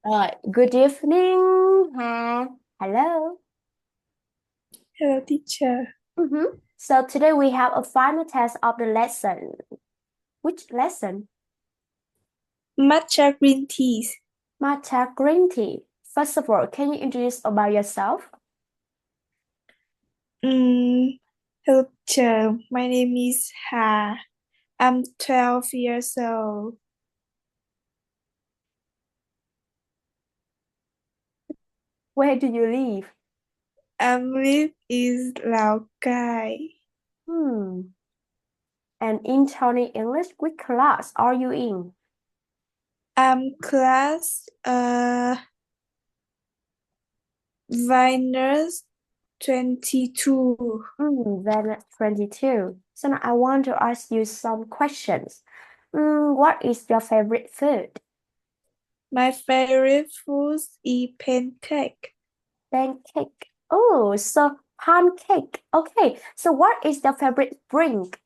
Good evening, Hà. Hello. Hello, teacher. So today we have a final test of the lesson. Which lesson? Matcha green teas. Matcha green tea. First of all, can you introduce about yourself? Mm, Hello, teacher. My name is Ha. I'm 12 years old. Where do you live? I live in Lào Hmm. And in Tonyenglish, which class are you in? I'm class Viners 22. Then 22. So now I want to ask you some questions. What is your favorite food? My favorite food is pancake. Pancake. Oh, so pancake. Okay. So what is your favorite drink?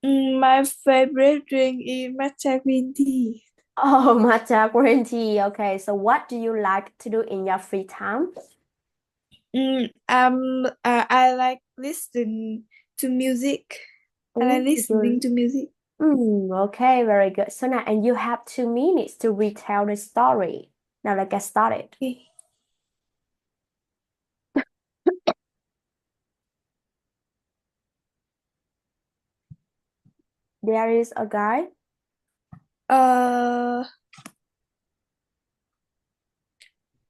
My favorite drink is matcha green tea. Oh, matcha green tea. Okay. So what do you like to do in your free time? I like listening to music. I like listening You. to music. Okay, very good. So now, and you have 2 minutes to retell the story. Now let's get started. Okay. There is a guy. Uh,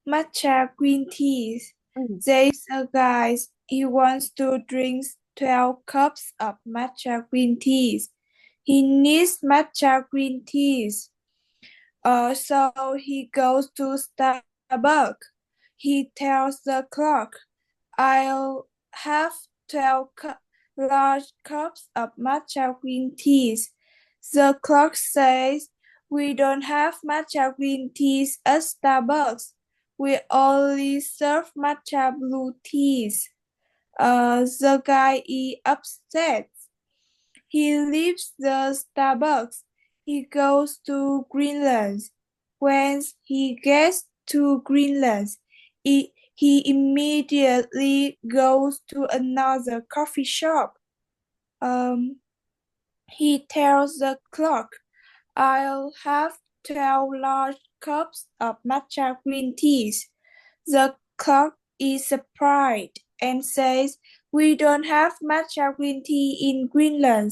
Matcha green teas. Mm, There's a guy, he wants to drink 12 cups of matcha green teas. He needs matcha green teas. So he goes to Starbucks. He tells the clerk, I'll have 12 large cups of matcha green teas. The clerk says, we don't have matcha green teas at Starbucks. We only serve matcha blue teas. The guy is upset. He leaves the Starbucks. He goes to Greenland. When he gets to Greenland, he immediately goes to another coffee shop. Um, he tells the clerk, I'll have 12 large cups of matcha green teas. The clerk is surprised and says, we don't have matcha green tea in Greenland.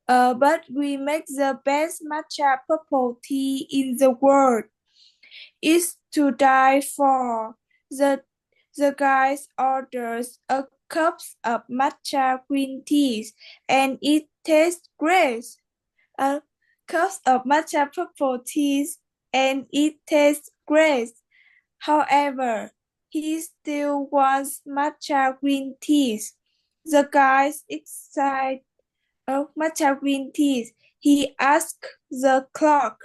But we make the best matcha purple tea in the world. It's to die for. The the guy orders a cup of matcha green teas and it tastes great. A cup of matcha purple teas and it tastes great. However, he still wants matcha green teas. The guy's excited of matcha green teas. He asked the clerk,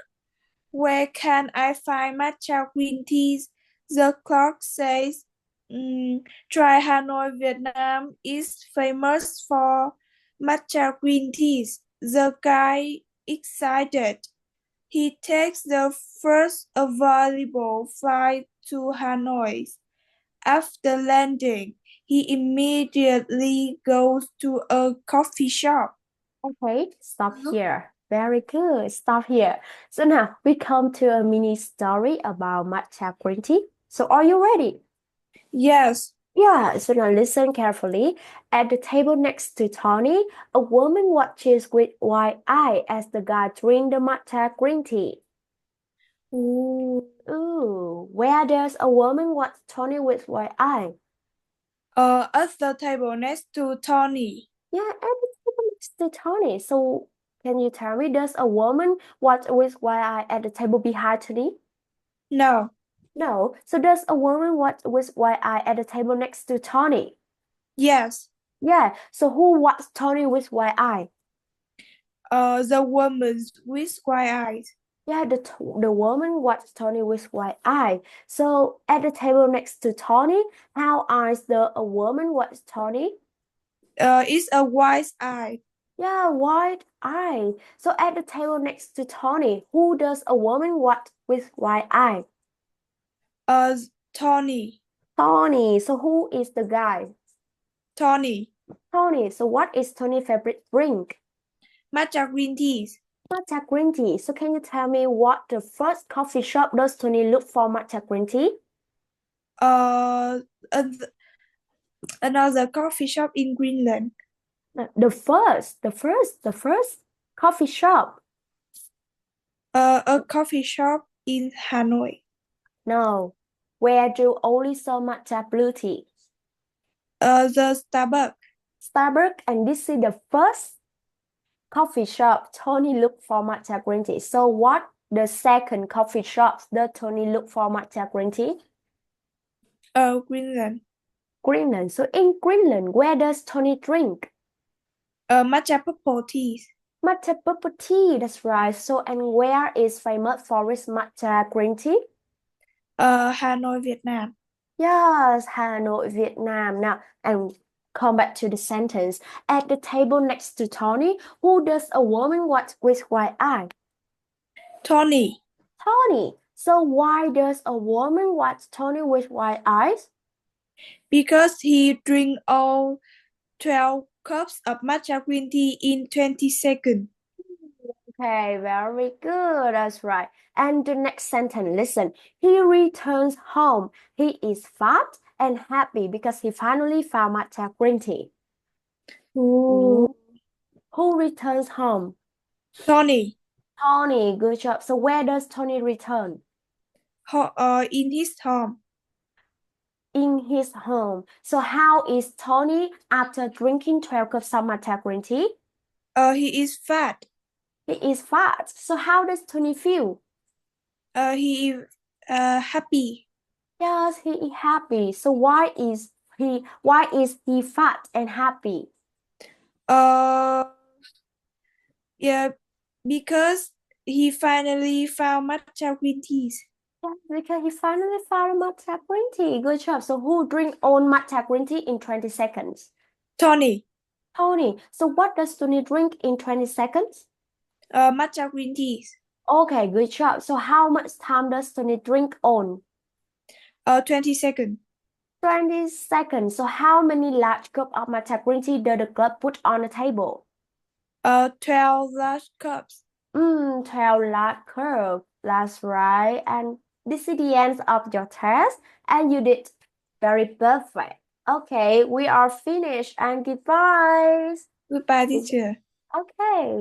where can I find matcha green teas? The clerk says, try Hanoi, Vietnam is famous for matcha green teas. The guy excited. He takes the first available flight to Hanoi. After landing, he immediately goes to a coffee shop. Okay, stop here. Very good. Stop here. So now we come to a mini story about matcha green tea. So are you ready? Yes, Yeah, so now listen carefully. At the table next to Tony, a woman watches with wide eye as the guy drink the matcha green tea. Ooh, where there's a woman watch Tony with wide eye. at the table next to Tony. Yeah, at the table next to Tony. So can you tell me, does a woman watch with wide eye at the table behind Tony? No, No. So does a woman watch with wide eye at the table next to Tony? yes, Yeah. So who watched Tony with wide eye? the woman with white eyes. Yeah, the woman watched Tony with wide eye. So at the table next to Tony, how eyes the a woman watch Tony? It's a white eye. Yeah, wide eye. So at the table next to Tony, who does a woman watch with wide eye? Tony. Tony. So who is the guy? Tony. Tony. So what is Tony's favorite drink? Matcha green teas. Matcha green tea. So can you tell me what the first coffee shop does Tony look for matcha green tea? Uh, Another coffee shop in Greenland. The first coffee shop. A coffee shop in Hanoi. No. Where do only serve matcha blue tea? The Starbucks. Starbucks, and this is the first coffee shop Tony looked for matcha green tea. So what the second coffee shop does Tony look for matcha green tea? Greenland. Greenland. So in Greenland, where does Tony drink? Matcha purple teas. Matcha purple tea, that's right. So and where is famous for its matcha green tea? Hanoi, Vietnam. Yes, Hanoi, Vietnam. Now, and come back to the sentence. At the table next to Tony, who does a woman watch with white eye? Tony. Tony. So why does a woman watch Tony with white eyes? Because he drink all 12 cups of matcha green tea in 20 seconds. Okay, very good. That's right. And the next sentence, listen. He returns home. He is fat and happy because he finally found matcha green tea. Who returns home? Tony. Tony, good job. So where does Tony return? In his home. In his home. So how is Tony after drinking 12 cups of matcha green tea? He is fat. He is fat. So how does Tony feel? He is happy. Yes, he is happy. So why is he fat and happy? Yeah, because he finally found matcha green teas. Yes, because he finally found matcha green tea. Good job. So who drink all matcha green tea in 20 seconds? Tony. Tony. So what does Tony drink in 20 seconds? Matcha green teas. Okay, good job. So how much time does Tony drink on? 20 seconds. 20 seconds. So how many large cups of matcha green tea does the club put on the table? 12 large cups. 12 large cups. That's right. And this is the end of your test. And you did very perfect. Okay, we are finished and goodbye. Goodbye, teacher. Okay.